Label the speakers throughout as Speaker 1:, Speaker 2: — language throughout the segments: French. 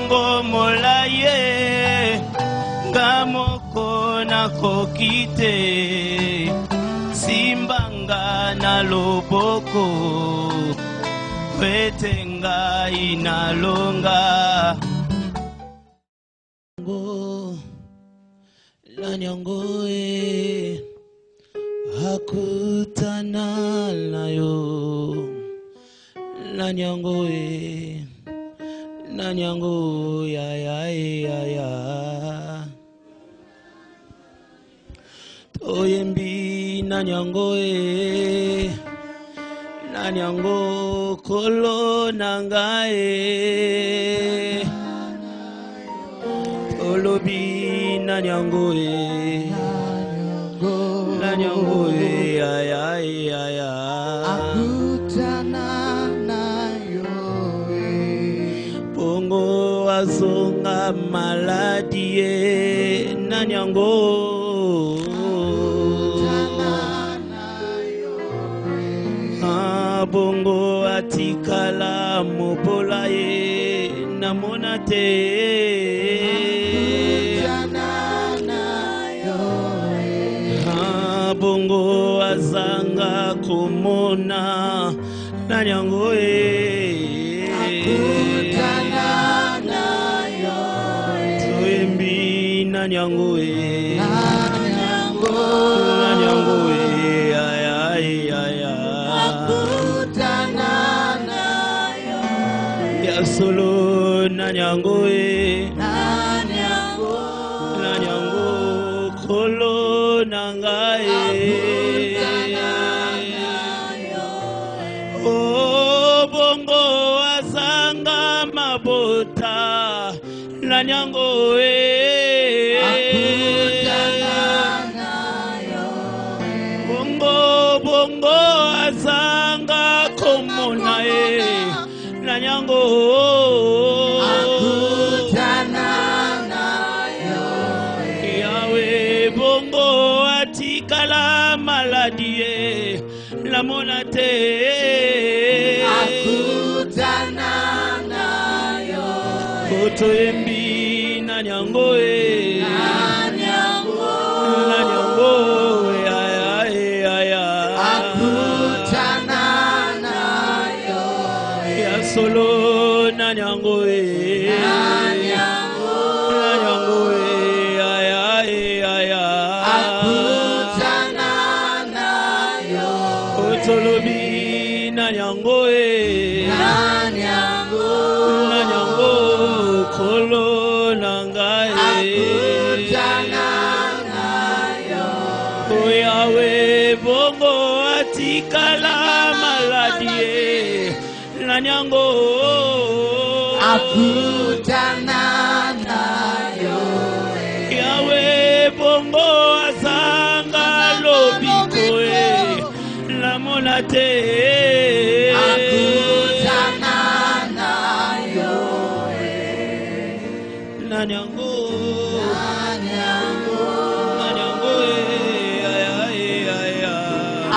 Speaker 1: bongo molaye ngamoko nakokite simbanga na loboko wetenga inalonga lanyangoe hakutana nayo lanyangoe nanyango ya toyembi nanyangoe nanyango kolo nangae tolobi nanyangoe nanyangoe ya
Speaker 2: akutana nayo
Speaker 1: bongo azonga maladie nanyango bongo atikala mobola ye namona te bongo azanga komona nanyango toembi nanyango nanyango ya solo nanyango nanyango kolo nangae o bongo azanga mabota nanyango bongo azanga komona nanyango yawe bongo atikala maladie la monate
Speaker 2: akutana nayo
Speaker 1: kotoembi nanyango nanyango
Speaker 2: akutana nayo
Speaker 1: ya solo nanyango nanyango
Speaker 2: akutana nayo
Speaker 1: otolobi nanyango nanyango kolo nangae
Speaker 2: akutana nayo
Speaker 1: oyawe bongo atikala maladie nanyango
Speaker 2: akutana nayo
Speaker 1: yawe bongo azanga lobiko la monate
Speaker 2: akutana nayo
Speaker 1: nanyango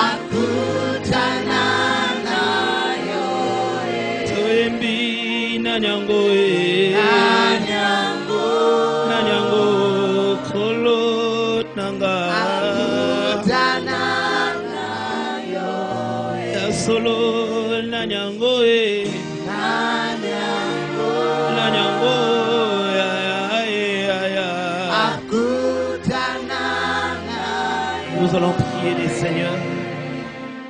Speaker 2: akutana nayo
Speaker 1: toembi nanyango nanyango kolo nanga
Speaker 2: akutana nayo
Speaker 1: solo nanyango nanyango
Speaker 2: akutana nayo.
Speaker 1: Nous allons prier les Seigneurs.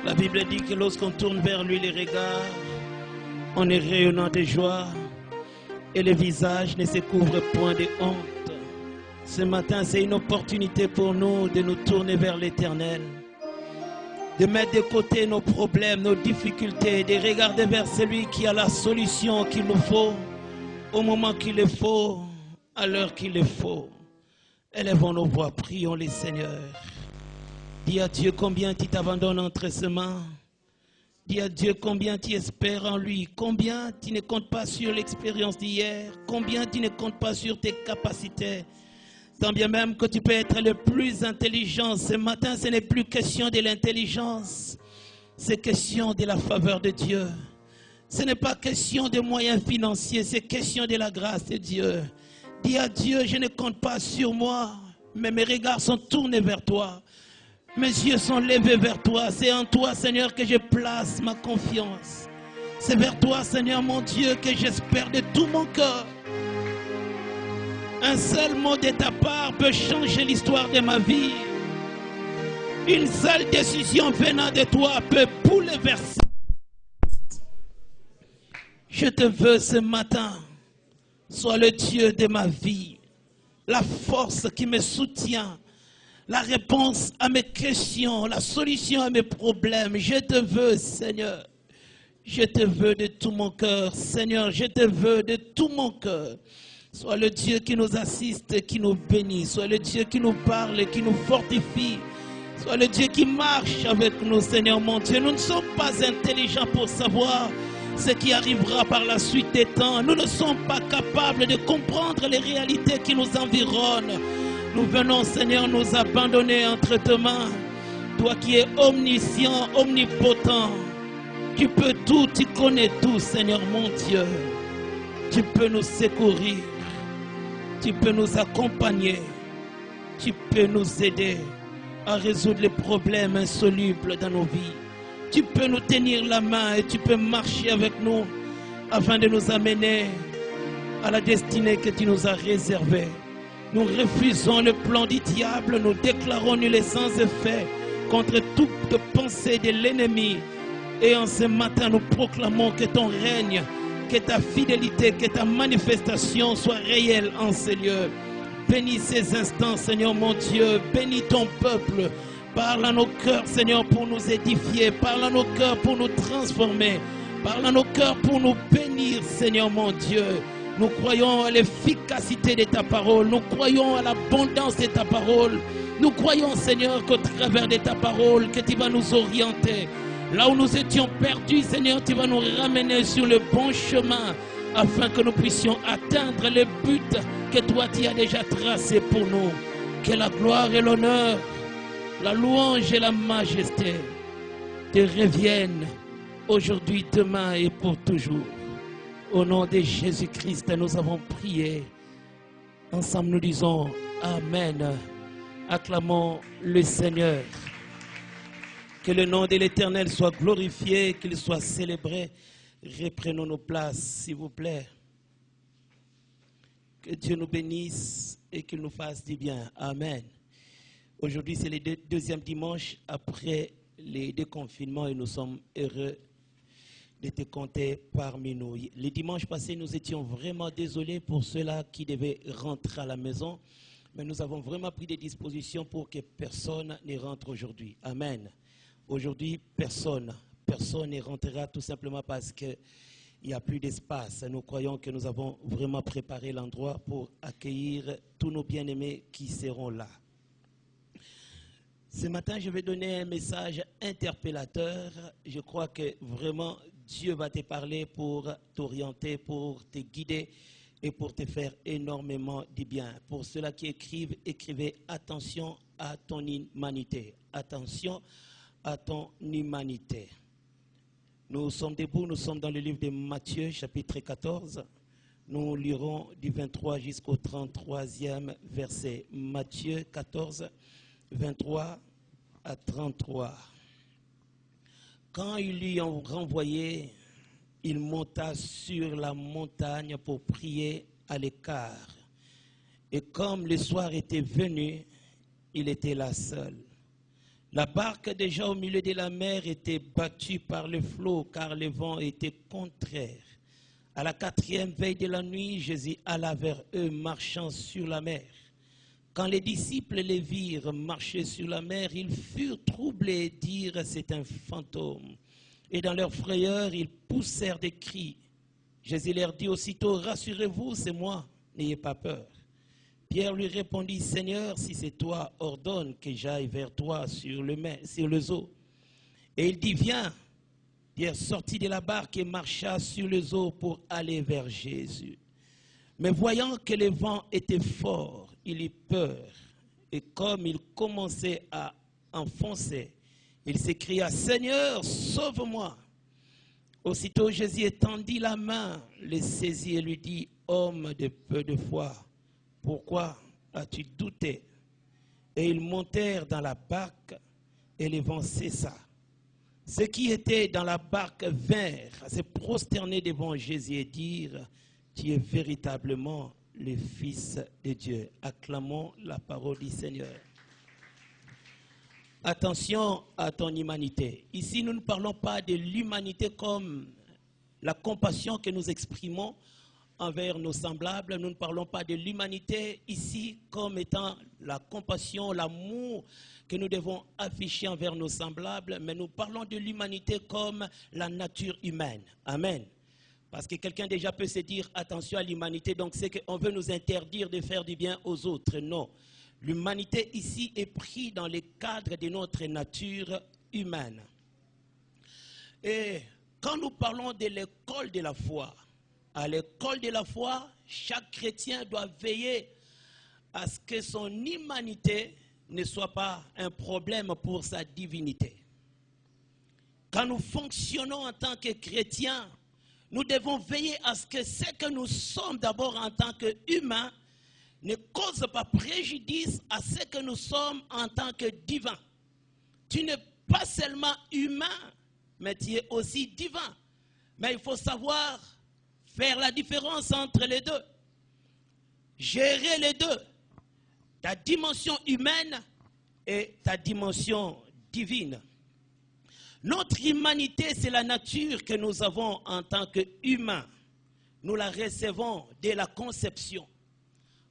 Speaker 1: La Bible dit que lorsqu'on tourne vers lui les regards, on est rayonnant de joie et le visage ne se couvre point de honte. Ce matin, c'est une opportunité pour nous de nous tourner vers l'Éternel, de mettre de côté nos problèmes, nos difficultés, de regarder vers celui qui a la solution qu'il nous faut, au moment qu'il le faut, à l'heure qu'il le faut. Élevons nos voix, prions les Seigneurs. Dis à Dieu combien tu t'abandonnes entre ses mains. Dis à Dieu combien tu espères en lui, combien tu ne comptes pas sur l'expérience d'hier, combien tu ne comptes pas sur tes capacités. Tant bien même que tu peux être le plus intelligent, ce matin ce n'est plus question de l'intelligence, c'est question de la faveur de Dieu. Ce n'est pas question de moyens financiers, c'est question de la grâce de Dieu. Dis à Dieu, je ne compte pas sur moi, mais mes regards sont tournés vers toi. Mes yeux sont levés vers toi. C'est en toi, Seigneur, que je place ma confiance. C'est vers toi, Seigneur, mon Dieu, que j'espère de tout mon cœur. Un seul mot de ta part peut changer l'histoire de ma vie. Une seule décision venant de toi peut bouleverser. Je te veux ce matin. Sois le Dieu de ma vie. La force qui me soutient. La réponse à mes questions. La solution à mes problèmes. Je te veux, Seigneur. Je te veux de tout mon cœur. Seigneur, je te veux de tout mon cœur. Sois le Dieu qui nous assiste, qui nous bénit. Sois le Dieu qui nous parle, qui nous fortifie. Sois le Dieu qui marche avec nous, Seigneur mon Dieu. Nous ne sommes pas intelligents pour savoir ce qui arrivera par la suite des temps. Nous ne sommes pas capables de comprendre les réalités qui nous environnent. Nous venons, Seigneur, nous abandonner entre tes mains. Toi qui es omniscient, omnipotent. Tu peux tout, tu connais tout, Seigneur mon Dieu. Tu peux nous secourir. Tu peux nous accompagner. Tu peux nous aider à résoudre les problèmes insolubles dans nos vies. Tu peux nous tenir la main et tu peux marcher avec nous afin de nous amener à la destinée que tu nous as réservée. Nous refusons le plan du diable, nous déclarons nul et sans effet contre toute pensée de l'ennemi. Et en ce matin, nous proclamons que ton règne, que ta fidélité, que ta manifestation soit réelle en ces lieux. Bénis ces instants, Seigneur mon Dieu. Bénis ton peuple. Parle à nos cœurs, Seigneur, pour nous édifier. Parle à nos cœurs pour nous transformer. Parle à nos cœurs pour nous bénir, Seigneur mon Dieu. Nous croyons à l'efficacité de ta parole. Nous croyons à l'abondance de ta parole. Nous croyons, Seigneur, qu'au travers de ta parole, que tu vas nous orienter. Là où nous étions perdus, Seigneur, tu vas nous ramener sur le bon chemin afin que nous puissions atteindre le but que toi tu as déjà tracé pour nous. Que la gloire et l'honneur, la louange et la majesté te reviennent aujourd'hui, demain et pour toujours. Au nom de Jésus-Christ, nous avons prié. Ensemble, nous disons Amen. Acclamons le Seigneur. Que le nom de l'Éternel soit glorifié, qu'il soit célébré. Reprenons nos places, s'il vous plaît. Que Dieu nous bénisse et qu'il nous fasse du bien. Amen. Aujourd'hui, c'est le deuxième dimanche après les déconfinements et nous sommes heureux de te compter parmi nous. Les dimanches passés, nous étions vraiment désolés pour ceux-là qui devaient rentrer à la maison, mais nous avons vraiment pris des dispositions pour que personne ne rentre aujourd'hui. Amen. Aujourd'hui, personne ne rentrera tout simplement parce qu'il n'y a plus d'espace. Nous croyons que nous avons vraiment préparé l'endroit pour accueillir tous nos bien-aimés qui seront là. Ce matin, je vais donner un message interpellateur. Je crois que vraiment Dieu va te parler pour t'orienter, pour te guider et pour te faire énormément du bien. Pour ceux-là qui écrivent, écrivez attention à ton humanité. Attention à ton humanité. Nous sommes debout, nous sommes dans le livre de Matthieu, chapitre 14. Nous lirons du 23 jusqu'au 33e verset. Matthieu 14, 23 à 33. Quand ils lui ont renvoyé, il monta sur la montagne pour prier à l'écart. Et comme le soir était venu, il était là seul. La barque déjà au milieu de la mer était battue par le flot car le vent était contraire. À la 4e veille de la nuit, Jésus alla vers eux marchant sur la mer. Quand les disciples les virent marcher sur la mer, ils furent troublés et dirent c'est un fantôme. Et dans leur frayeur, ils poussèrent des cris. Jésus leur dit aussitôt, rassurez-vous, c'est moi, n'ayez pas peur. Pierre lui répondit, Seigneur, si c'est toi, ordonne que j'aille vers toi sur les eaux. Et il dit, viens. Pierre sortit de la barque et marcha sur les eaux pour aller vers Jésus. Mais voyant que le vent était fort, il eut peur. Et comme il commençait à enfoncer, il s'écria, Seigneur, sauve-moi. Aussitôt Jésus étendit la main, le saisit et lui dit, homme de peu de foi, pourquoi as-tu douté? Et ils montèrent dans la barque et le vent cessa. Ceux qui étaient dans la barque vinrent à se prosterner devant Jésus et dire, tu es véritablement le Fils de Dieu. Acclamons la parole du Seigneur. Attention à ton humanité. Ici, nous ne parlons pas de l'humanité comme la compassion que nous exprimons envers nos semblables. Nous ne parlons pas de l'humanité ici comme étant la compassion, l'amour que nous devons afficher envers nos semblables, mais nous parlons de l'humanité comme la nature humaine. Amen. Parce que quelqu'un déjà peut se dire attention à l'humanité, donc c'est qu'on veut nous interdire de faire du bien aux autres. Non. L'humanité ici est prise dans le cadre de notre nature humaine. Et quand nous parlons de l'école de la foi, à l'école de la foi, chaque chrétien doit veiller à ce que son humanité ne soit pas un problème pour sa divinité. Quand nous fonctionnons en tant que chrétiens, nous devons veiller à ce que ce que nous sommes d'abord en tant qu'humains ne cause pas préjudice à ce que nous sommes en tant que divins. Tu n'es pas seulement humain, mais tu es aussi divin. Mais il faut savoir faire la différence entre les deux. Gérer les deux. Ta dimension humaine et ta dimension divine. Notre humanité, c'est la nature que nous avons en tant qu'humains. Nous la recevons dès la conception.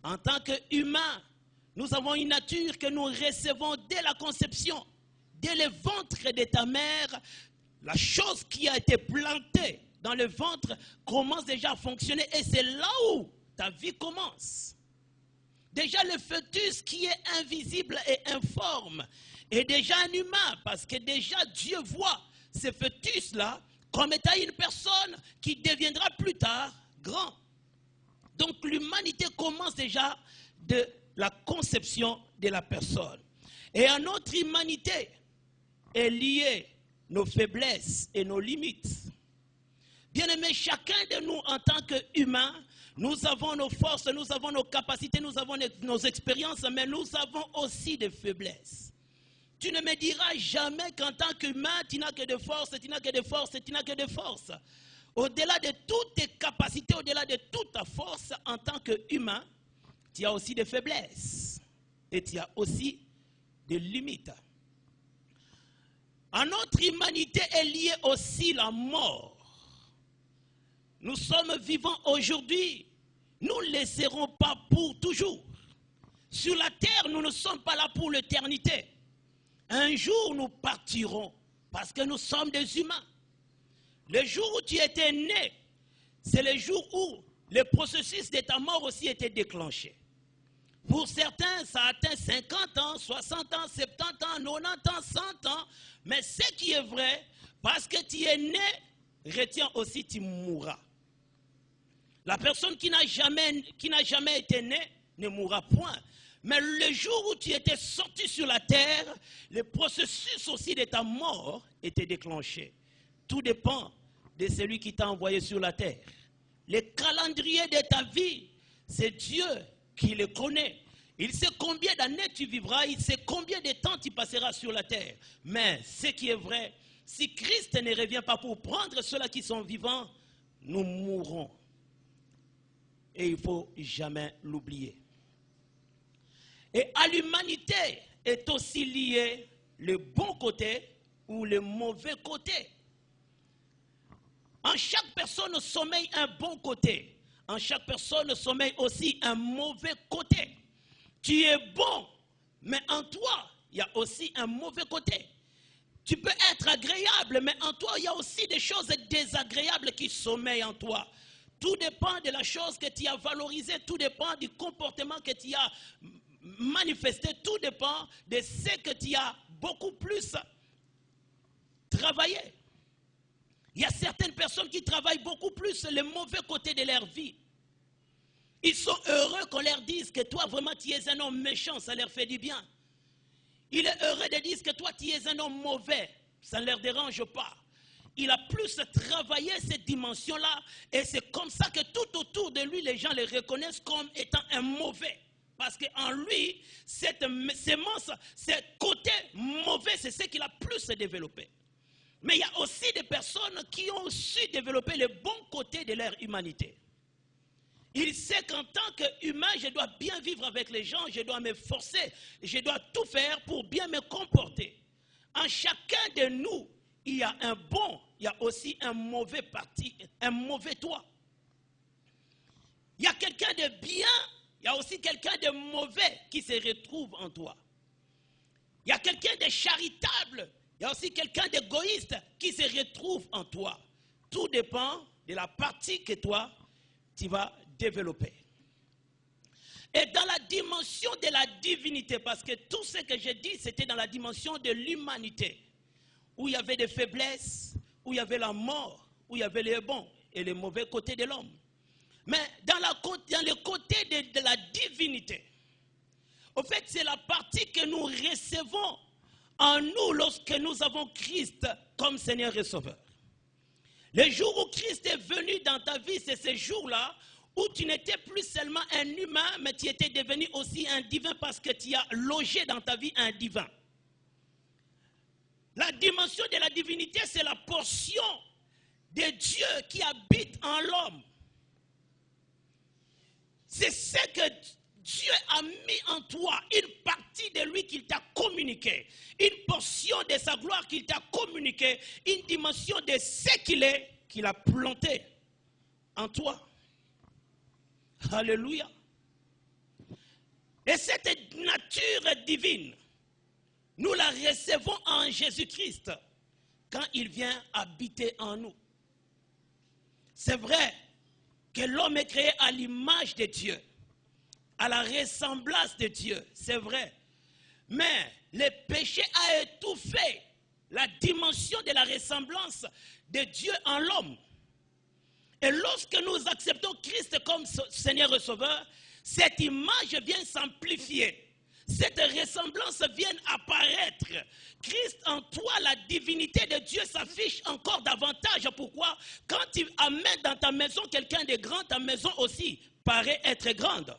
Speaker 1: En tant qu'humains, nous avons une nature que nous recevons dès la conception. Dès le ventre de ta mère, la chose qui a été plantée dans le ventre commence déjà à fonctionner et c'est là où ta vie commence. Déjà le fœtus qui est invisible et informe est déjà un humain parce que déjà Dieu voit ce fœtus-là comme étant une personne qui deviendra plus tard grand. Donc l'humanité commence déjà de la conception de la personne. Et à notre humanité est liée nos faiblesses et nos limites. Bien-aimés, chacun de nous en tant qu'humains, nous avons nos forces, nous avons nos capacités, nous avons nos expériences, mais nous avons aussi des faiblesses. Tu ne me diras jamais qu'en tant qu'humain, tu n'as que de force, tu n'as que de force, tu n'as que de force. Au-delà de toutes tes capacités, au-delà de toute ta force, en tant qu'humain, tu as aussi des faiblesses. Et tu as aussi des limites. À notre humanité est liée aussi la mort. Nous sommes vivants aujourd'hui. Nous ne les serons pas pour toujours. Sur la terre, nous ne sommes pas là pour l'éternité. Un jour, nous partirons parce que nous sommes des humains. Le jour où tu étais né, c'est le jour où le processus de ta mort aussi était déclenché. Pour certains, ça atteint 50 ans, 60 ans, 70 ans, 90 ans, 100 ans. Mais ce qui est vrai, parce que tu es né, retiens aussi, tu mourras. La personne qui n'a jamais été née ne mourra point. Mais le jour où tu étais sorti sur la terre, le processus aussi de ta mort était déclenché. Tout dépend de celui qui t'a envoyé sur la terre. Le calendrier de ta vie, c'est Dieu qui le connaît. Il sait combien d'années tu vivras, il sait combien de temps tu passeras sur la terre. Mais ce qui est vrai, si Christ ne revient pas pour prendre ceux-là qui sont vivants, nous mourrons. Et il ne faut jamais l'oublier. Et à l'humanité est aussi lié le bon côté ou le mauvais côté. En chaque personne sommeille un bon côté. En chaque personne sommeille aussi un mauvais côté. Tu es bon, mais en toi, il y a aussi un mauvais côté. Tu peux être agréable, mais en toi, il y a aussi des choses désagréables qui sommeillent en toi. Tout dépend de la chose que tu as valorisée, tout dépend du comportement que tu as manifesté, tout dépend de ce que tu as beaucoup plus travaillé. Il y a certaines personnes qui travaillent beaucoup plus le mauvais côté de leur vie. Ils sont heureux qu'on leur dise que toi, vraiment, tu es un homme méchant, ça leur fait du bien. Il est heureux de dire que toi, tu es un homme mauvais, ça ne leur dérange pas. il a plus travaillé cette dimension-là. Et c'est comme ça que tout autour de lui, les gens le reconnaissent comme étant un mauvais. Parce qu'en lui, cette sémence, ce côté mauvais, c'est ce qu'il a plus développé. Mais il y a aussi des personnes qui ont su développer le bon côté de leur humanité. Il sait qu'en tant qu'humain, je dois bien vivre avec les gens, je dois me forcer, je dois tout faire pour bien me comporter. En chacun de nous, il y a un bon, il y a aussi un mauvais parti, un mauvais toi. Il y a quelqu'un de bien, il y a aussi quelqu'un de mauvais qui se retrouve en toi. Il y a quelqu'un de charitable, il y a aussi quelqu'un d'égoïste qui se retrouve en toi. Tout dépend de la partie que toi, tu vas développer. Et dans la dimension de la divinité, parce que tout ce que j'ai dit, c'était dans la dimension de l'humanité, où il y avait des faiblesses, où il y avait la mort, où il y avait les bons et les mauvais côtés de l'homme. Mais dans le côté de la divinité, au fait, c'est la partie que nous recevons en nous lorsque nous avons Christ comme Seigneur et Sauveur. Le jour où Christ est venu dans ta vie, c'est ce jour-là où tu n'étais plus seulement un humain, mais tu étais devenu aussi un divin parce que tu as logé dans ta vie un divin. La dimension de la divinité, c'est la portion de Dieu qui habite en l'homme. C'est ce que Dieu a mis en toi, une partie de lui qu'il t'a communiqué, une portion de sa gloire qu'il t'a communiqué, une dimension de ce qu'il est, qu'il a planté en toi. Alléluia. Et cette nature divine, nous la recevons en Jésus-Christ quand il vient habiter en nous. C'est vrai que l'homme est créé à l'image de Dieu, à la ressemblance de Dieu, c'est vrai. Mais le péché a étouffé la dimension de la ressemblance de Dieu en l'homme. Et lorsque nous acceptons Christ comme Seigneur et Sauveur, cette image vient s'amplifier. Cette ressemblance vient apparaître. Christ en toi, la divinité de Dieu s'affiche encore davantage. Pourquoi? Quand tu amènes dans ta maison quelqu'un de grand, ta maison aussi paraît être grande.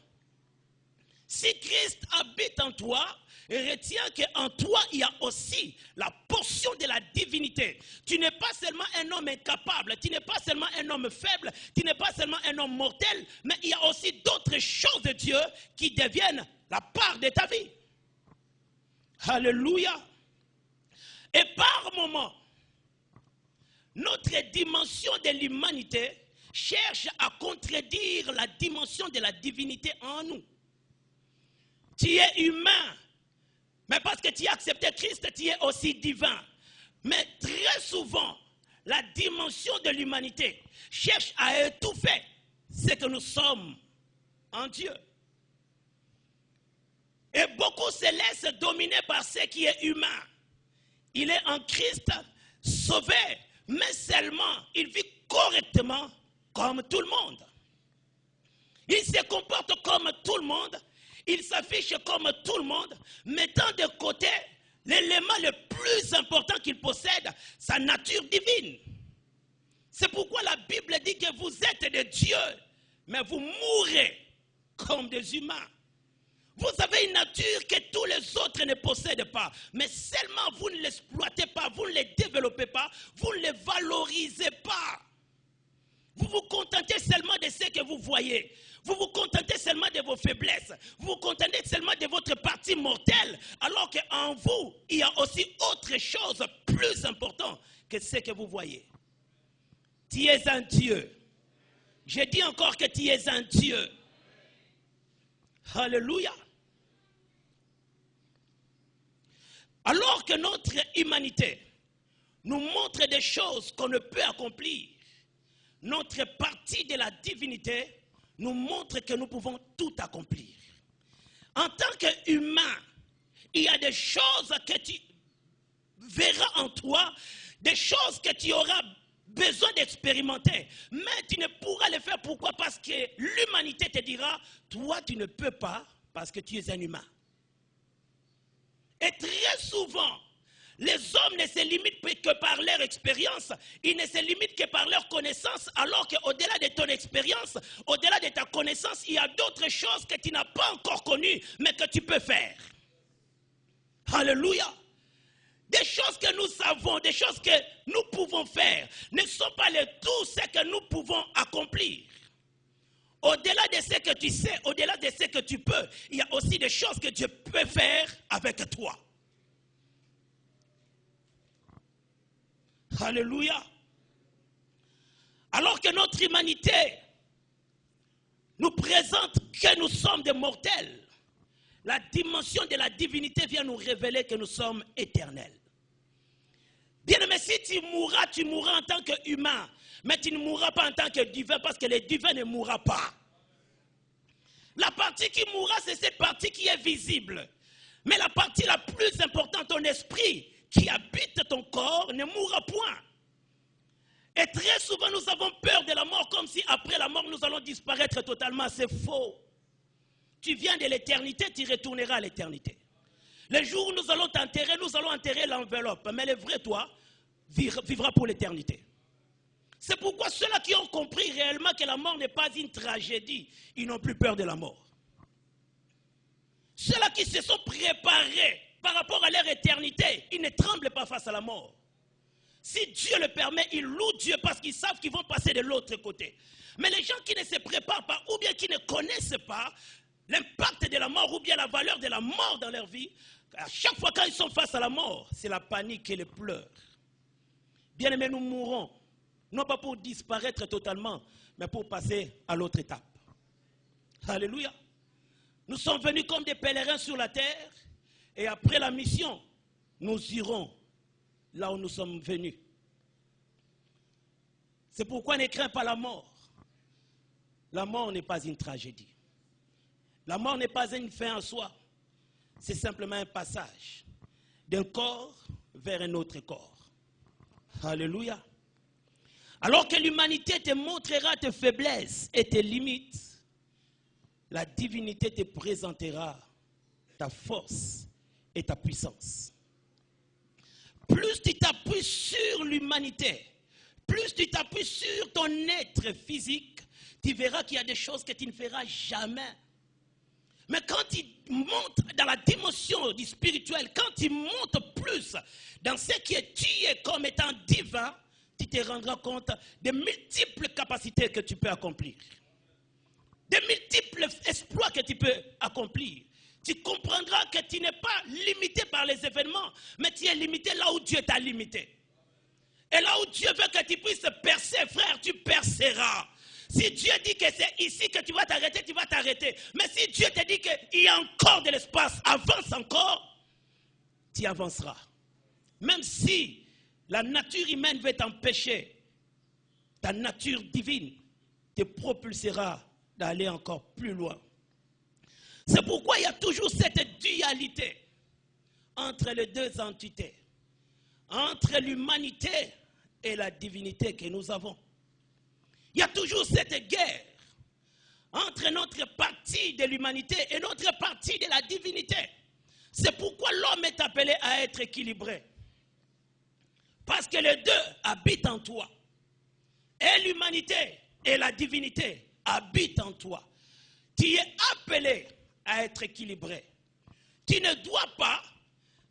Speaker 1: Si Christ habite en toi, retiens qu'en toi, il y a aussi la portion de la divinité. Tu n'es pas seulement un homme incapable, tu n'es pas seulement un homme faible, tu n'es pas seulement un homme mortel, mais il y a aussi d'autres choses de Dieu qui deviennent la part de ta vie. Alléluia. Et par moments, notre dimension de l'humanité cherche à contredire la dimension de la divinité en nous. Tu es humain, mais parce que tu as accepté Christ, tu es aussi divin. Mais très souvent, la dimension de l'humanité cherche à étouffer ce que nous sommes en Dieu. Et beaucoup se laissent dominer par ce qui est humain. Il est en Christ, sauvé, mais seulement il vit correctement comme tout le monde. Il se comporte comme tout le monde. Il s'affiche comme tout le monde, mettant de côté l'élément le plus important qu'il possède, sa nature divine. C'est pourquoi la Bible dit que vous êtes de Dieu, mais vous mourrez comme des humains. Vous avez une nature que tous les autres ne possèdent pas, mais seulement vous ne l'exploitez pas, vous ne le développez pas, vous ne le valorisez pas. Vous vous contentez seulement de ce que vous voyez. Vous vous contentez seulement de vos faiblesses. Vous vous contentez seulement de votre partie mortelle. Alors qu'en vous, il y a aussi autre chose plus importante que ce que vous voyez. Tu es un Dieu. Je dis encore que tu es un Dieu. Alléluia. Alors que notre humanité nous montre des choses qu'on ne peut accomplir, notre partie de la divinité nous montre que nous pouvons tout accomplir. En tant qu'humain, il y a des choses que tu verras en toi, des choses que tu auras besoin d'expérimenter, mais tu ne pourras le faire. Pourquoi? Parce que l'humanité te dira, toi tu ne peux pas parce que tu es un humain. Et très souvent, Les hommes ne se limitent que par leur expérience, ils ne se limitent que par leur connaissance, alors qu'au-delà de ton expérience, au-delà de ta connaissance, il y a d'autres choses que tu n'as pas encore connues, mais que tu peux faire. Alléluia. Des choses que nous savons, des choses que nous pouvons faire, ne sont pas tout ce que nous pouvons accomplir. Au-delà de ce que tu sais, au-delà de ce que tu peux, il y a aussi des choses que Dieu peut faire avec toi. Alléluia. Alors que notre humanité nous présente que nous sommes des mortels, la dimension de la divinité vient nous révéler que nous sommes éternels. Bien-aimé, si tu mourras en tant qu'humain, mais tu ne mourras pas en tant que divin, parce que le divin ne mourra pas. La partie qui mourra, c'est cette partie qui est visible. Mais la partie la plus importante, ton esprit, qui habite ton corps, ne mourra point. Et très souvent, nous avons peur de la mort, comme si après la mort, nous allons disparaître totalement. C'est faux. Tu viens de l'éternité, tu retourneras à l'éternité. Le jour où nous allons t'enterrer, nous allons enterrer l'enveloppe. Mais le vrai toi vivra pour l'éternité. C'est pourquoi ceux-là qui ont compris réellement que la mort n'est pas une tragédie, ils n'ont plus peur de la mort. Ceux-là qui se sont préparés par rapport à leur éternité, ils ne tremblent pas face à la mort. Si Dieu le permet, ils louent Dieu parce qu'ils savent qu'ils vont passer de l'autre côté. Mais les gens qui ne se préparent pas ou bien qui ne connaissent pas l'impact de la mort ou bien la valeur de la mort dans leur vie, à chaque fois quand ils sont face à la mort, c'est la panique et les pleurs. Bien-aimés, nous mourrons, non pas pour disparaître totalement, mais pour passer à l'autre étape. Alléluia. Nous sommes venus comme des pèlerins sur la terre, et après la mission, nous irons là où nous sommes venus. C'est pourquoi ne crains pas la mort. La mort n'est pas une tragédie. La mort n'est pas une fin en soi. C'est simplement un passage d'un corps vers un autre corps. Alléluia. Alors que l'humanité te montrera tes faiblesses et tes limites, la divinité te présentera ta force et ta puissance. Plus tu t'appuies sur l'humanité, plus tu t'appuies sur ton être physique, tu verras qu'il y a des choses que tu ne feras jamais. Mais quand tu montes dans la dimension du spirituel, quand tu montes plus dans ce qui est tu es comme étant divin, tu te rendras compte des multiples capacités que tu peux accomplir. Des multiples exploits que tu peux accomplir. Tu comprendras que tu n'es pas limité par les événements, mais tu es limité là où Dieu t'a limité. Et là où Dieu veut que tu puisses percer, frère, tu perceras. Si Dieu dit que c'est ici que tu vas t'arrêter, tu vas t'arrêter. Mais si Dieu te dit qu'il y a encore de l'espace, avance encore, tu avanceras. Même si la nature humaine veut t'empêcher, ta nature divine te propulsera d'aller encore plus loin. C'est pourquoi il y a toujours cette dualité entre les deux entités, entre l'humanité et la divinité que nous avons. Il y a toujours cette guerre entre notre partie de l'humanité et notre partie de la divinité. C'est pourquoi l'homme est appelé à être équilibré. Parce que les deux habitent en toi. Et l'humanité et la divinité habitent en toi. Tu es appelé à être équilibré. Tu ne dois pas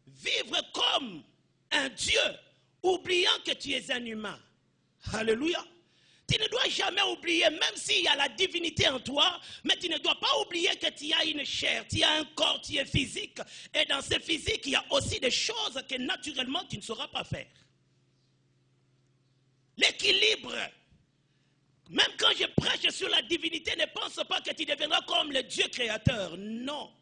Speaker 1: vivre comme un Dieu, oubliant que tu es un humain. Alléluia. Tu ne dois jamais oublier, même s'il y a la divinité en toi, mais tu ne dois pas oublier que tu as une chair, tu as un corps, tu es physique. Et dans ce physique, il y a aussi des choses que naturellement tu ne sauras pas faire. L'équilibre, même quand je prêche sur la divinité, ne pense pas que tu deviendras comme le Dieu créateur. Non.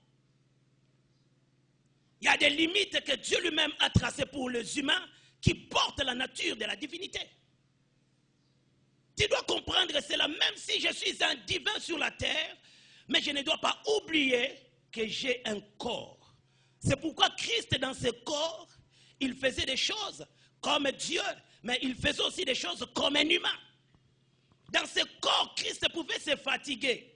Speaker 1: Il y a des limites que Dieu lui-même a tracées pour les humains qui portent la nature de la divinité. Tu dois comprendre cela, même si je suis un divin sur la terre, mais je ne dois pas oublier que j'ai un corps. C'est pourquoi Christ, dans ce corps, il faisait des choses comme Dieu, mais il faisait aussi des choses comme un humain. Dans ce corps, Christ pouvait se fatiguer.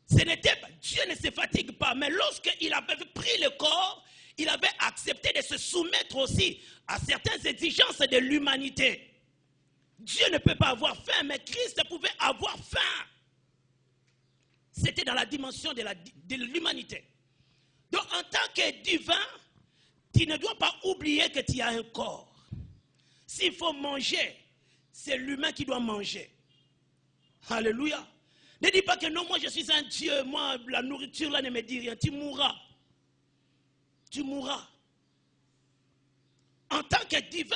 Speaker 1: Dieu ne se fatigue pas, mais lorsqu'il avait pris le corps, il avait accepté de se soumettre aussi à certaines exigences de l'humanité. Dieu ne peut pas avoir faim, mais Christ pouvait avoir faim. C'était dans la dimension de l'humanité. Donc en tant que divin, tu ne dois pas oublier que tu as un corps. S'il faut manger, c'est l'humain qui doit manger. Alléluia. Ne dis pas que non, moi je suis un Dieu, moi la nourriture là ne me dit rien. Tu mourras. Tu mourras. En tant que divin,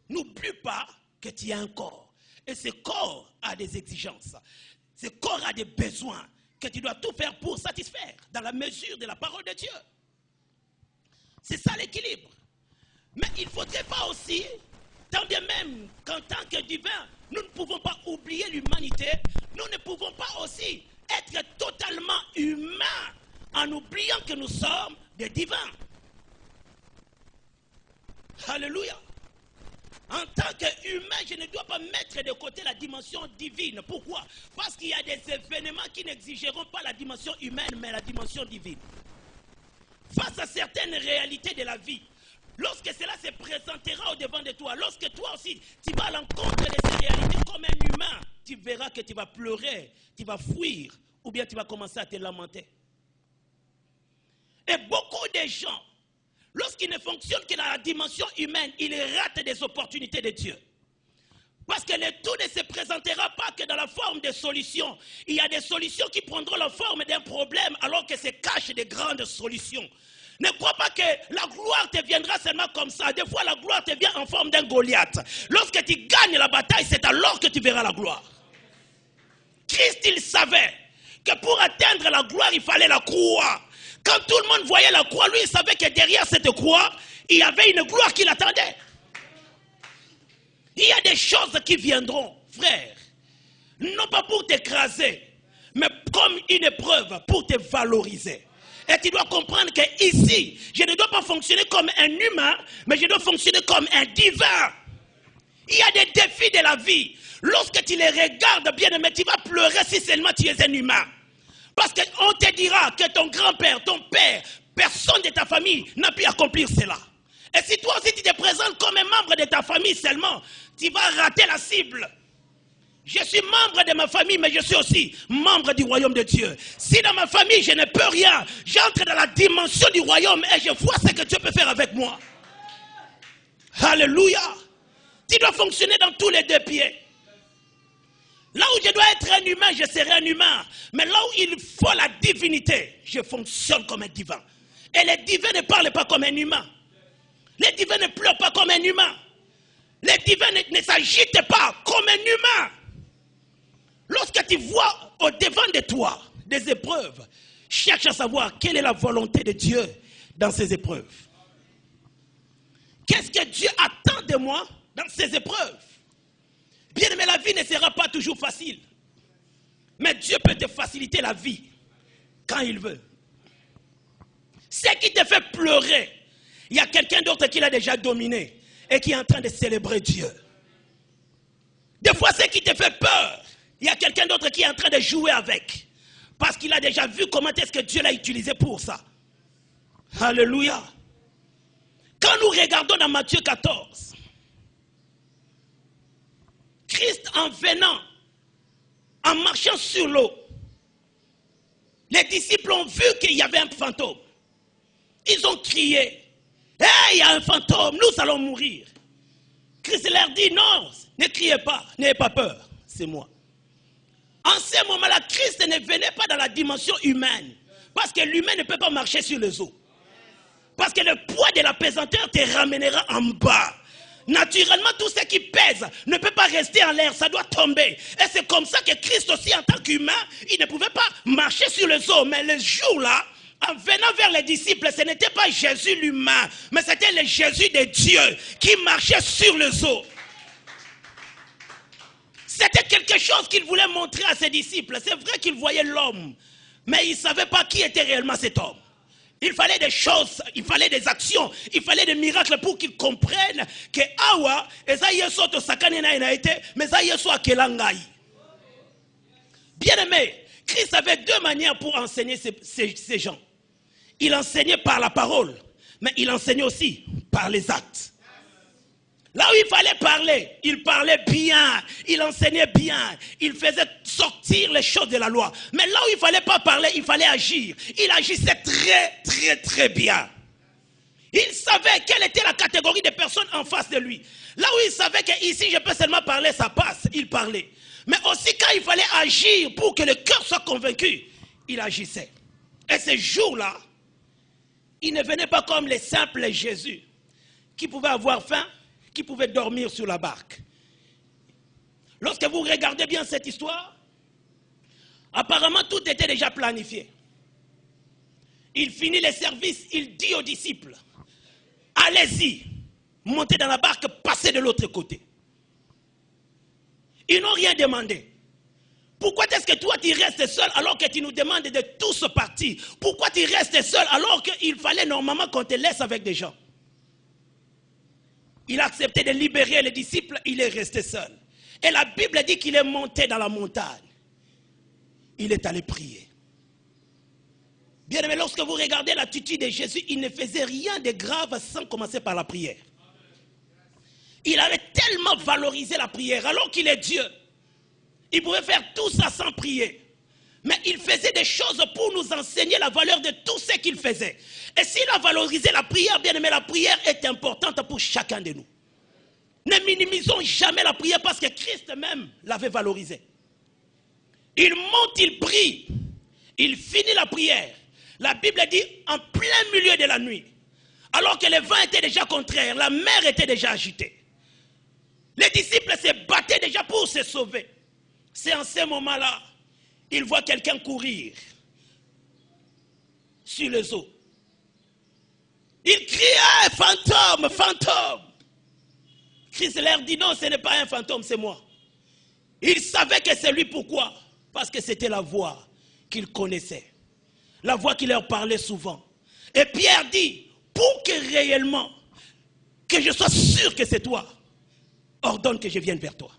Speaker 1: n'oublie pas que tu as un corps. Et ce corps a des exigences. Ce corps a des besoins que tu dois tout faire pour satisfaire dans la mesure de la parole de Dieu. C'est ça l'équilibre. Mais il ne faudrait pas aussi, tant bien même qu'en tant que divin, nous ne pouvons pas oublier l'humanité, nous ne pouvons pas aussi être totalement humains en oubliant que nous sommes des divins. Alléluia. En tant qu'humain, je ne dois pas mettre de côté la dimension divine. Pourquoi? Parce qu'il y a des événements qui n'exigeront pas la dimension humaine, mais la dimension divine. Face à certaines réalités de la vie, lorsque cela se présentera au-devant de toi, lorsque toi aussi, tu vas à l'encontre de ces réalités comme un humain, tu verras que tu vas pleurer, tu vas fuir, ou bien tu vas commencer à te lamenter. Et beaucoup de gens, lorsqu'ils ne fonctionnent que dans la dimension humaine, ils ratent des opportunités de Dieu. Parce que le tout ne se présentera pas que dans la forme de solutions. Il y a des solutions qui prendront la forme d'un problème alors que se cachent des grandes solutions. Ne crois pas que la gloire te viendra seulement comme ça. Des fois, la gloire te vient en forme d'un Goliath. Lorsque tu gagnes la bataille, c'est alors que tu verras la gloire. Christ, il savait que pour atteindre la gloire, il fallait la croix. Quand tout le monde voyait la croix, lui, il savait que derrière cette croix, il y avait une gloire qui l'attendait. Il y a des choses qui viendront, frère, non pas pour t'écraser, mais comme une épreuve pour te valoriser. Et tu dois comprendre qu'ici, je ne dois pas fonctionner comme un humain, mais je dois fonctionner comme un divin. Il y a des défis de la vie. Lorsque tu les regardes, bien aimé, tu vas pleurer si seulement tu es un humain. Parce qu'on te dira que ton grand-père, ton père, personne de ta famille n'a pu accomplir cela. Et si toi aussi tu te présentes comme un membre de ta famille seulement, tu vas rater la cible. Je suis membre de ma famille, mais je suis aussi membre du royaume de Dieu. Si dans ma famille je ne peux rien, j'entre dans la dimension du royaume et je vois ce que Dieu peut faire avec moi. Alléluia. Tu dois fonctionner dans tous les deux pieds. Là où je dois être un humain, je serai un humain. Mais là où il faut la divinité, je fonctionne comme un divin. Et les divins ne parlent pas comme un humain. Les divins ne pleurent pas comme un humain. Les divins ne s'agitent pas comme un humain. Lorsque tu vois au-devant de toi des épreuves, cherche à savoir quelle est la volonté de Dieu dans ces épreuves. Qu'est-ce que Dieu attend de moi dans ces épreuves? Bien aimé, la vie ne sera pas toujours facile. Mais Dieu peut te faciliter la vie quand il veut. Ce qui te fait pleurer, il y a quelqu'un d'autre qui l'a déjà dominé et qui est en train de célébrer Dieu. Des fois, ce qui te fait peur, il y a quelqu'un d'autre qui est en train de jouer avec. Parce qu'il a déjà vu comment est-ce que Dieu l'a utilisé pour ça. Alléluia. Quand nous regardons dans Matthieu 14, Christ en venant, en marchant sur l'eau, les disciples ont vu qu'il y avait un fantôme. Ils ont crié, « Hey, il y a un fantôme, nous allons mourir. » Christ leur dit, « Non, ne criez pas, n'ayez pas peur, c'est moi. » En ce moment-là, Christ ne venait pas dans la dimension humaine. Parce que l'humain ne peut pas marcher sur les eaux. Parce que le poids de la pesanteur te ramènera en bas. Naturellement, tout ce qui pèse ne peut pas rester en l'air, ça doit tomber. Et c'est comme ça que Christ aussi, en tant qu'humain, il ne pouvait pas marcher sur les eaux. Mais le jour-là, en venant vers les disciples, ce n'était pas Jésus l'humain, mais c'était le Jésus de Dieu qui marchait sur les eaux. C'était quelque chose qu'il voulait montrer à ses disciples. C'est vrai qu'il voyait l'homme, mais il ne savait pas qui était réellement cet homme. Il fallait des choses, il fallait des actions, il fallait des miracles pour qu'ils comprennent que Awa, eza yeso to sakane na inaite, mais eza yeso akelangai. Bien aimé, Christ avait deux manières pour enseigner ces gens. Il enseignait par la parole, Mais il enseignait aussi par les actes. Là où il fallait parler, il parlait bien, il enseignait bien, il faisait sortir les choses de la loi. Mais là où il ne fallait pas parler, il fallait agir. Il agissait très, très, très bien. Il savait quelle était la catégorie de personnes en face de lui. Là où il savait qu'ici, je peux seulement parler, ça passe, il parlait. Mais aussi quand il fallait agir pour que le cœur soit convaincu, il agissait. Et ces jours-là, il ne venait pas comme les simples Jésus, qui pouvaient avoir faim, qui pouvaient dormir sur la barque. Lorsque vous regardez bien cette histoire, apparemment tout était déjà planifié. Il finit les services, il dit aux disciples, allez-y, montez dans la barque, passez de l'autre côté. Ils n'ont rien demandé. Pourquoi est-ce que toi tu restes seul alors que tu nous demandes de tous partir? Pourquoi tu restes seul alors qu'il fallait normalement qu'on te laisse avec des gens? Il a accepté de libérer les disciples, il est resté seul. Et la Bible dit qu'il est monté dans la montagne. Il est allé prier. Bien aimé, lorsque vous regardez l'attitude de Jésus, il ne faisait rien de grave sans commencer par la prière. Il avait tellement valorisé la prière alors qu'il est Dieu. Il pouvait faire tout ça sans prier. Mais il faisait des choses pour nous enseigner la valeur de tout ce qu'il faisait. Et s'il a valorisé la prière, bien aimé, la prière est importante pour chacun de nous. Ne minimisons jamais la prière parce que Christ même l'avait valorisée. Il monte, il prie, il finit la prière. La Bible dit en plein milieu de la nuit, alors que le vent était déjà contraire, la mer était déjà agitée. Les disciples se battaient déjà pour se sauver. C'est en ce moment-là, il voit quelqu'un courir sur les eaux. Il criait, fantôme, fantôme. Christ leur dit, non, ce n'est pas un fantôme, c'est moi. Il savait que c'est lui, pourquoi? Parce que c'était la voix qu'il connaissait. La voix qui leur parlait souvent. Et Pierre dit, pour que réellement, que je sois sûr que c'est toi, ordonne que je vienne vers toi.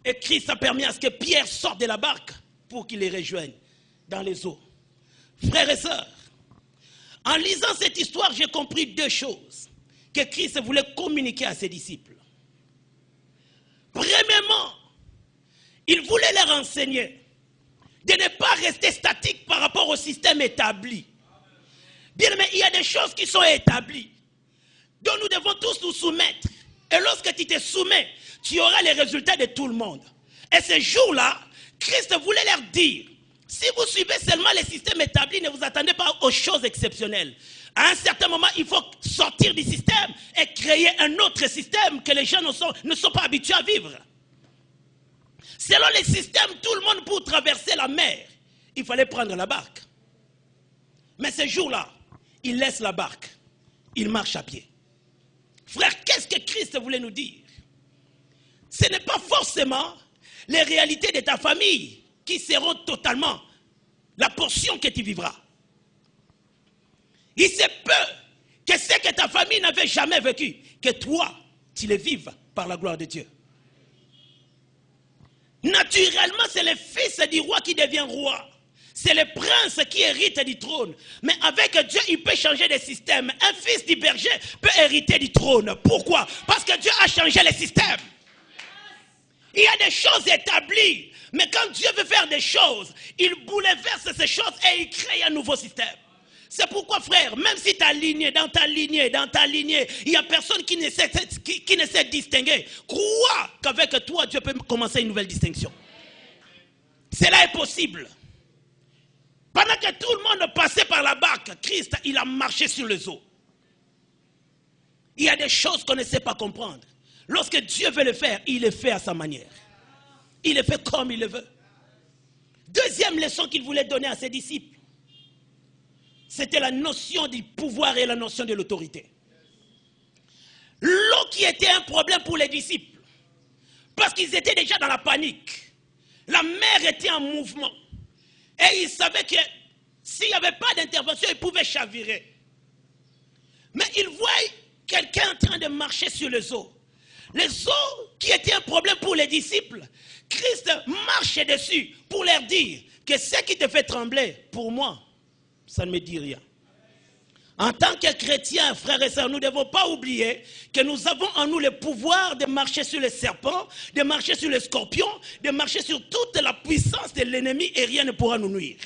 Speaker 1: Et Christ a permis à ce que Pierre sorte de la barque pour qu'il les rejoigne dans les eaux. Frères et sœurs, en lisant cette histoire, j'ai compris deux choses que Christ voulait communiquer à ses disciples. Premièrement, il voulait leur enseigner de ne pas rester statique par rapport au système établi. Bien, mais il y a des choses qui sont établies, dont nous devons tous nous soumettre. Et lorsque tu te soumets, tu auras les résultats de tout le monde. Et ce jour-là, Christ voulait leur dire, si vous suivez seulement les systèmes établis, ne vous attendez pas aux choses exceptionnelles. À un certain moment, il faut sortir du système et créer un autre système que les gens ne sont pas habitués à vivre. Selon les systèmes, tout le monde pour traverser la mer, il fallait prendre la barque. Mais ce jour-là, il laisse la barque, il marche à pied. Frère, qu'est-ce que Christ voulait nous dire? Ce n'est pas forcément les réalités de ta famille qui seront totalement la portion que tu vivras. Il se peut que ce que ta famille n'avait jamais vécu, que toi, tu le vives par la gloire de Dieu. Naturellement, c'est le fils du roi qui devient roi. C'est le prince qui hérite du trône. Mais avec Dieu, il peut changer de système. Un fils du berger peut hériter du trône. Pourquoi? Parce que Dieu a changé le système. Il y a des choses établies. Mais quand Dieu veut faire des choses, il bouleverse ces choses et il crée un nouveau système. C'est pourquoi, frère, même si dans ta lignée, il n'y a personne qui ne sait distinguer. Crois qu'avec toi, Dieu peut commencer une nouvelle distinction. Cela est possible. Pendant que tout le monde passait par la barque, Christ, il a marché sur les eaux. Il y a des choses qu'on ne sait pas comprendre. Lorsque Dieu veut le faire, il le fait à sa manière. Il le fait comme il le veut. Deuxième leçon qu'il voulait donner à ses disciples, c'était la notion du pouvoir et la notion de l'autorité. L'eau qui était un problème pour les disciples, parce qu'ils étaient déjà dans la panique. La mer était en mouvement. Et ils savaient que s'il n'y avait pas d'intervention, ils pouvaient chavirer. Mais ils voyaient quelqu'un en train de marcher sur les eaux. Les eaux qui étaient un problème pour les disciples, Christ marchait dessus pour leur dire que ce qui te fait trembler, pour moi, ça ne me dit rien. En tant que chrétiens, frères et sœurs, nous ne devons pas oublier que nous avons en nous le pouvoir de marcher sur les serpents, de marcher sur les scorpions, de marcher sur toute la puissance de l'ennemi et rien ne pourra nous nuire.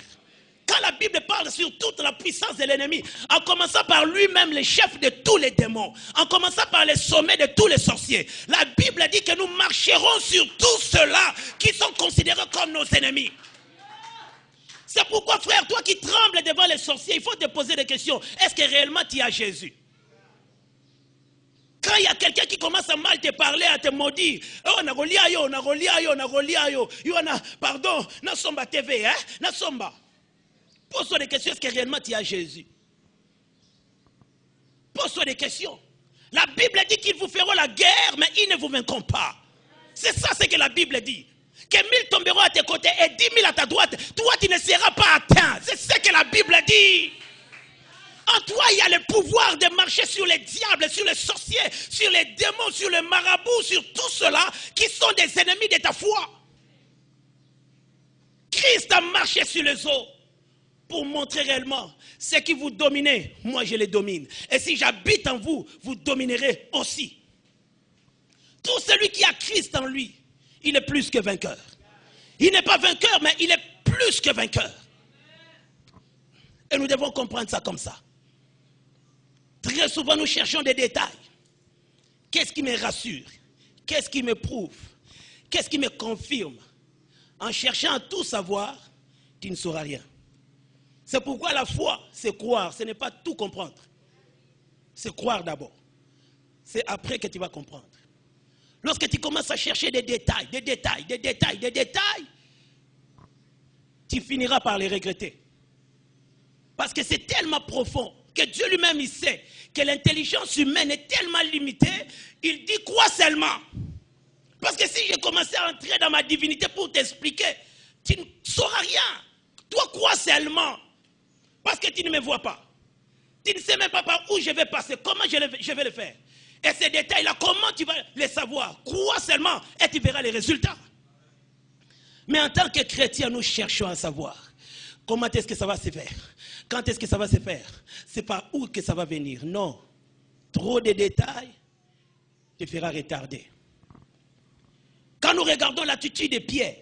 Speaker 1: Quand la Bible parle sur toute la puissance de l'ennemi, en commençant par lui-même, le chef de tous les démons, en commençant par les sommets de tous les sorciers, la Bible dit que nous marcherons sur tous ceux-là qui sont considérés comme nos ennemis. C'est pourquoi, frère, toi qui trembles devant les sorciers, il faut te poser des questions. Est-ce que réellement tu as Jésus? Quand il y a quelqu'un qui commence à mal te parler, à te maudire, oh, pardon, Nasomba TV, hein, Nasomba. Pose-toi des questions, est-ce que réellement tu as Jésus? Pose-toi des questions. La Bible dit qu'ils vous feront la guerre, mais ils ne vous vaincront pas. C'est ça ce que la Bible dit. Que 1000 tomberont à tes côtés et 10 000 à ta droite, toi tu ne seras pas atteint. C'est ce que la Bible dit. En toi, il y a le pouvoir de marcher sur les diables, sur les sorciers, sur les démons, sur les marabouts, sur tout cela qui sont des ennemis de ta foi. Christ a marché sur les eaux pour montrer réellement ce qui vous dominez, moi je les domine. Et si j'habite en vous, vous dominerez aussi. Tout celui qui a Christ en lui, il est plus que vainqueur. Il n'est pas vainqueur, mais il est plus que vainqueur. Et nous devons comprendre ça comme ça. Très souvent, nous cherchons des détails. Qu'est-ce qui me rassure? Qu'est-ce qui me prouve? Qu'est-ce qui me confirme? En cherchant à tout savoir, tu ne sauras rien. C'est pourquoi la foi, c'est croire. Ce n'est pas tout comprendre. C'est croire d'abord. C'est après que tu vas comprendre. Lorsque tu commences à chercher des détails, tu finiras par les regretter. Parce que c'est tellement profond que Dieu lui-même il sait que l'intelligence humaine est tellement limitée, il dit crois seulement. Parce que si j'ai commencé à entrer dans ma divinité pour t'expliquer, tu ne sauras rien. Toi crois seulement. Parce que tu ne me vois pas. Tu ne sais même pas par où je vais passer, comment je vais le faire. Et ces détails-là, comment tu vas les savoir? Crois seulement et tu verras les résultats. Mais en tant que chrétien, nous cherchons à savoir comment est-ce que ça va se faire. Quand est-ce que ça va se faire? C'est par où que ça va venir? Non. Trop de détails te fera retarder. Quand nous regardons l'attitude de Pierre,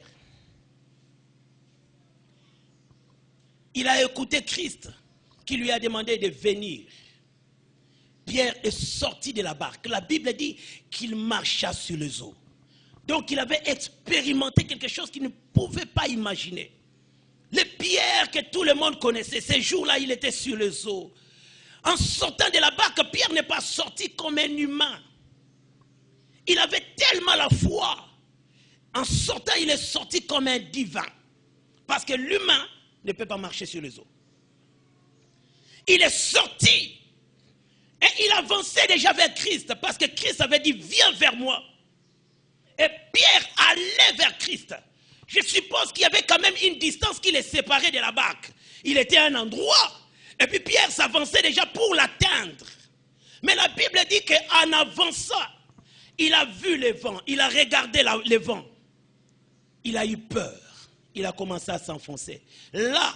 Speaker 1: il a écouté Christ qui lui a demandé de venir. Pierre est sorti de la barque. La Bible dit qu'il marcha sur les eaux. Donc il avait expérimenté quelque chose qu'il ne pouvait pas imaginer. Le Pierre que tout le monde connaissait, ces jours-là, il était sur les eaux. En sortant de la barque, Pierre n'est pas sorti comme un humain. Il avait tellement la foi. En sortant, il est sorti comme un divin. Parce que l'humain ne peut pas marcher sur les eaux. Il est sorti. Et il avançait déjà vers Christ, parce que Christ avait dit, viens vers moi. Et Pierre allait vers Christ. Je suppose qu'il y avait quand même une distance qui les séparait de la barque. Il était à un endroit, et puis Pierre s'avançait déjà pour l'atteindre. Mais la Bible dit qu'en avançant, il a vu les vents, il a regardé les vents. Il a eu peur, il a commencé à s'enfoncer. Là,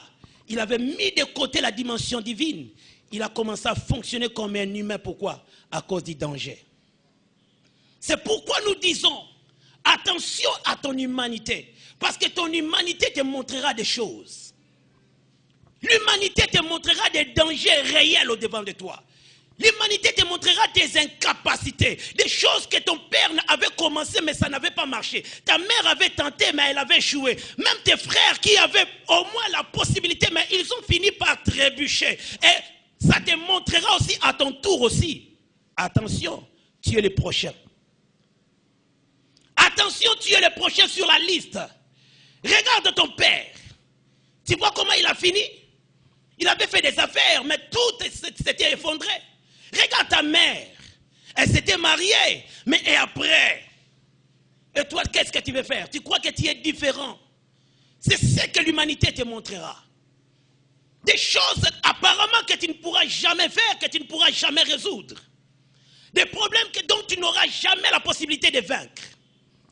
Speaker 1: il avait mis de côté la dimension divine. Il a commencé à fonctionner comme un humain. Pourquoi? À cause du danger. C'est pourquoi nous disons, attention à ton humanité. Parce que ton humanité te montrera des choses. L'humanité te montrera des dangers réels au-devant de toi. L'humanité te montrera des incapacités, des choses que ton père avait commencé mais ça n'avait pas marché. Ta mère avait tenté mais elle avait échoué. Même tes frères qui avaient au moins la possibilité mais ils ont fini par trébucher. Et ça te montrera aussi à ton tour aussi. Attention, tu es le prochain. Attention, tu es le prochain sur la liste. Regarde ton père. Tu vois comment il a fini? Il avait fait des affaires, mais tout s'était effondré. Regarde ta mère. Elle s'était mariée, mais et après? Et toi, qu'est-ce que tu veux faire? Tu crois que tu es différent? C'est ce que l'humanité te montrera. Des choses apparemment que tu ne pourras jamais faire, que tu ne pourras jamais résoudre. Des problèmes dont tu n'auras jamais la possibilité de vaincre.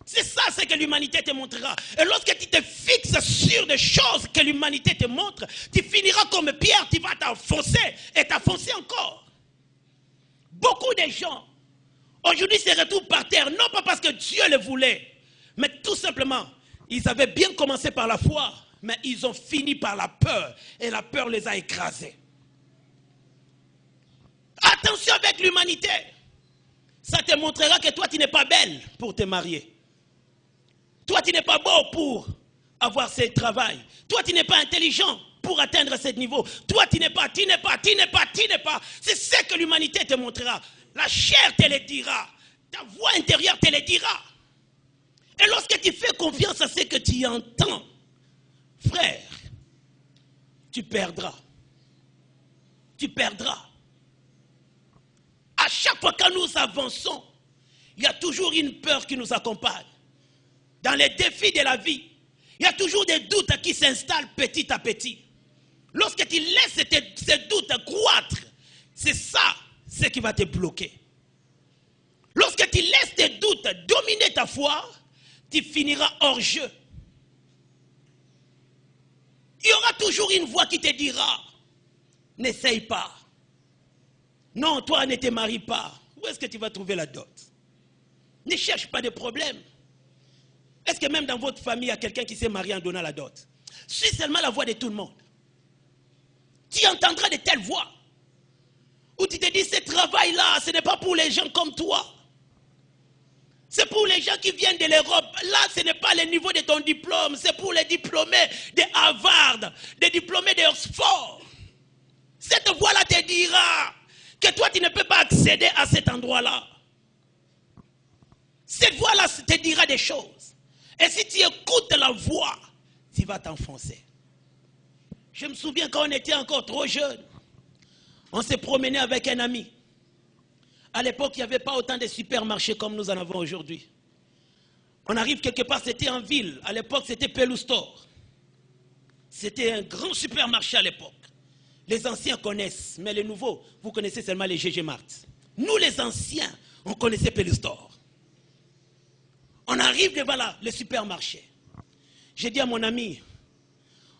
Speaker 1: C'est ça ce que l'humanité te montrera. Et lorsque tu te fixes être sûr des choses que l'humanité te montre, tu finiras comme Pierre, tu vas t'enfoncer et t'enfoncer encore. Beaucoup de gens, aujourd'hui, se retrouvent par terre, non pas parce que Dieu le voulait, mais tout simplement, ils avaient bien commencé par la foi, mais ils ont fini par la peur, et la peur les a écrasés. Attention avec l'humanité. Ça te montrera que toi, tu n'es pas belle pour te marier. Toi, tu n'es pas beau pour avoir ce travail. Toi, tu n'es pas intelligent pour atteindre ce niveau. Toi, tu n'es pas. C'est ce que l'humanité te montrera. La chair te le dira. Ta voix intérieure te le dira. Et lorsque tu fais confiance à ce que tu entends, frère, tu perdras. Tu perdras. À chaque fois que nous avançons, il y a toujours une peur qui nous accompagne. Dans les défis de la vie, il y a toujours des doutes qui s'installent petit à petit. Lorsque tu laisses ces doutes croître, c'est ça ce qui va te bloquer. Lorsque tu laisses tes doutes dominer ta foi, tu finiras hors jeu. Il y aura toujours une voix qui te dira, n'essaye pas. Non, toi ne te marie pas. Où est-ce que tu vas trouver la dot? Ne cherche pas de problème. Est-ce que même dans votre famille, il y a quelqu'un qui s'est marié en donnant la dot? Suis seulement la voix de tout le monde. Tu entendras de telles voix. Où tu te dis, ce travail-là, ce n'est pas pour les gens comme toi. C'est pour les gens qui viennent de l'Europe. Là, ce n'est pas le niveau de ton diplôme. C'est pour les diplômés de Harvard, les diplômés d'Oxford. Cette voix-là te dira que toi, tu ne peux pas accéder à cet endroit-là. Cette voix-là te dira des choses. Et si tu écoutes la voix, tu vas t'enfoncer. Je me souviens quand on était encore trop jeune, on s'est promené avec un ami. À l'époque, il n'y avait pas autant de supermarchés comme nous en avons aujourd'hui. On arrive quelque part, c'était en ville. À l'époque, c'était Pelou Store. C'était un grand supermarché à l'époque. Les anciens connaissent, mais les nouveaux, vous connaissez seulement les GG Mart. Nous, les anciens, on connaissait Pelou Store. On arrive devant le supermarché. J'ai dit à mon ami,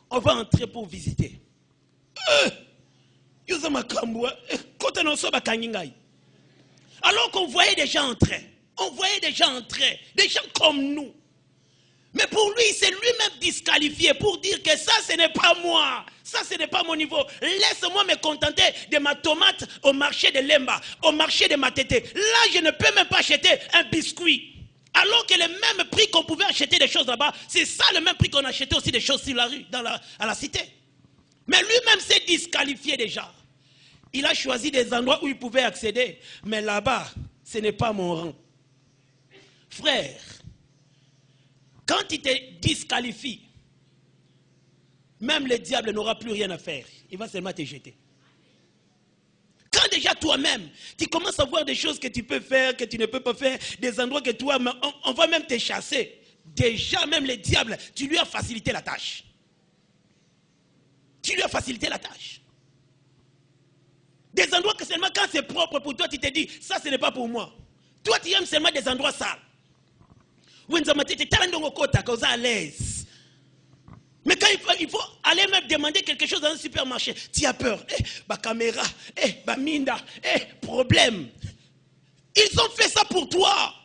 Speaker 1: on va entrer pour visiter. Alors qu'on voyait des gens entrer. On voyait des gens entrer. Des gens comme nous. Mais pour lui, c'est lui-même disqualifié pour dire que ça, ce n'est pas moi. Ça, ce n'est pas mon niveau. Laisse-moi me contenter de ma tomate au marché de Lemba, au marché de Matete. Là, je ne peux même pas acheter un biscuit. Alors que le même prix qu'on pouvait acheter des choses là-bas, c'est ça le même prix qu'on achetait aussi des choses sur la rue, à la cité. Mais lui-même s'est disqualifié déjà. Il a choisi des endroits où il pouvait accéder. Mais là-bas, ce n'est pas mon rang. Frère, quand il te disqualifie, même le diable n'aura plus rien à faire. Il va seulement te jeter. Quand déjà toi-même, tu commences à voir des choses que tu peux faire, que tu ne peux pas faire, des endroits que toi, on va même te chasser. Déjà, même le diable, tu lui as facilité la tâche. Tu lui as facilité la tâche. Des endroits que seulement quand c'est propre pour toi, tu te dis, ça ce n'est pas pour moi. Toi, tu aimes seulement des endroits sales. Mais quand il faut aller même demander quelque chose dans un supermarché, tu as peur. Caméra, minda, problème. Ils ont fait ça pour toi.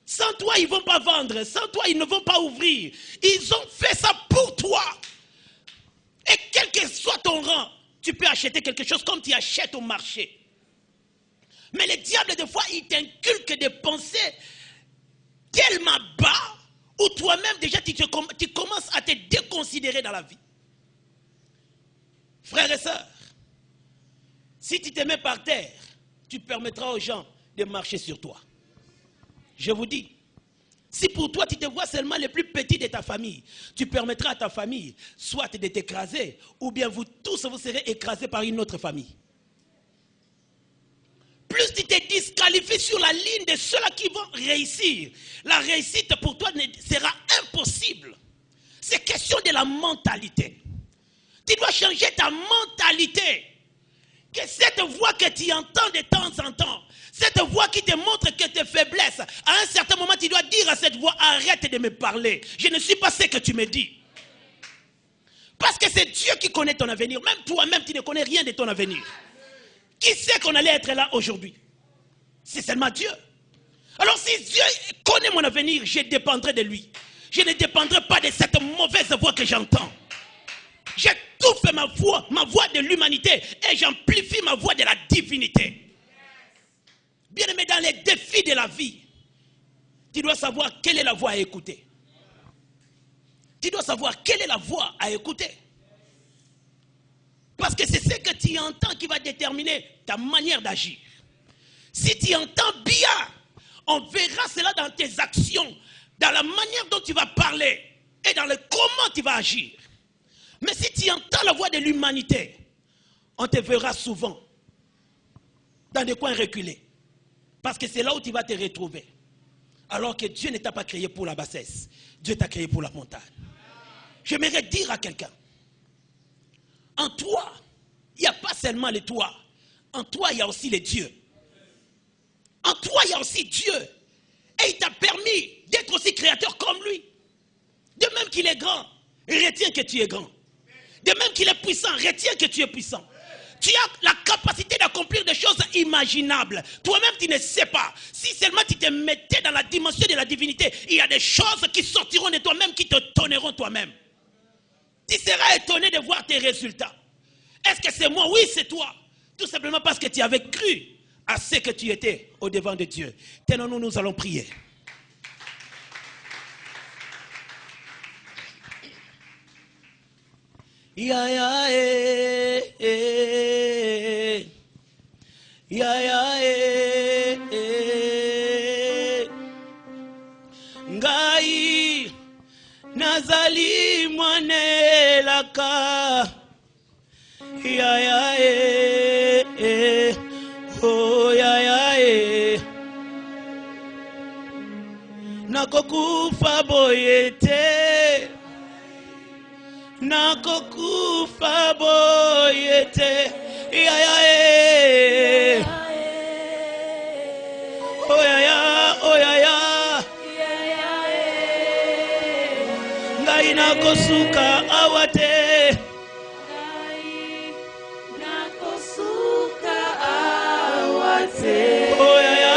Speaker 1: Sans toi, ils ne vont pas vendre. Sans toi, ils ne vont pas ouvrir. Ils ont fait ça pour toi. Et quel que soit ton rang, tu peux acheter quelque chose comme tu achètes au marché. Mais le diable, des fois, il t'inculque des pensées tellement bas où toi-même, déjà, tu commences à te déconsidérer dans la vie. Frères et sœurs, si tu te mets par terre, tu permettras aux gens de marcher sur toi. Je vous dis, si pour toi, tu te vois seulement le plus petit de ta famille, tu permettras à ta famille soit de t'écraser, ou bien vous tous, vous serez écrasés par une autre famille. Plus tu te disqualifies sur la ligne de ceux-là qui vont réussir, la réussite pour toi sera impossible. C'est question de la mentalité. Tu dois changer ta mentalité. Que cette voix que tu entends de temps en temps, cette voix qui te montre que tes faiblesses, à un certain moment, tu dois dire à cette voix, arrête de me parler. Je ne suis pas ce que tu me dis. Parce que c'est Dieu qui connaît ton avenir. Même toi-même, tu ne connais rien de ton avenir. Qui sait qu'on allait être là aujourd'hui? C'est seulement Dieu. Alors si Dieu connaît mon avenir, je dépendrai de lui. Je ne dépendrai pas de cette mauvaise voix que j'entends. J'étouffe ma voix de l'humanité, et j'amplifie ma voix de la divinité. Bien aimé, dans les défis de la vie, tu dois savoir quelle est la voix à écouter. Tu dois savoir quelle est la voix à écouter. Parce que c'est ce que tu entends qui va déterminer ta manière d'agir. Si tu entends bien, on verra cela dans tes actions, dans la manière dont tu vas parler et dans le comment tu vas agir. Mais si tu entends la voix de l'humanité, on te verra souvent dans des coins reculés. Parce que c'est là où tu vas te retrouver. Alors que Dieu ne t'a pas créé pour la bassesse. Dieu t'a créé pour la montagne. J'aimerais dire à quelqu'un, en toi, il n'y a pas seulement le toi. En toi, il y a aussi les dieux. En toi, il y a aussi Dieu. Et il t'a permis d'être aussi créateur comme lui. De même qu'il est grand, retiens que tu es grand. De même qu'il est puissant, retiens que tu es puissant. Tu as la capacité d'accomplir des choses imaginables. Toi-même, tu ne sais pas. Si seulement tu te mettais dans la dimension de la divinité, il y a des choses qui sortiront de toi-même, qui te tonneront toi-même. Tu seras étonné de voir tes résultats. Est-ce que c'est moi? Oui, c'est toi. Tout simplement parce que tu avais cru à ce que tu étais au devant de Dieu. Tenons-nous, nous allons prier. Ya ya ya ya ngai nazali mwanelaka ya ya oh ya ya nakokufa boyete nakokufa boyete ya ya oh ya ya oh ya ya ngai nakosuka awate
Speaker 2: nakosuka awate
Speaker 1: oh ya ya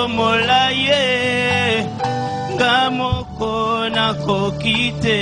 Speaker 1: molaye ngamoko nakokite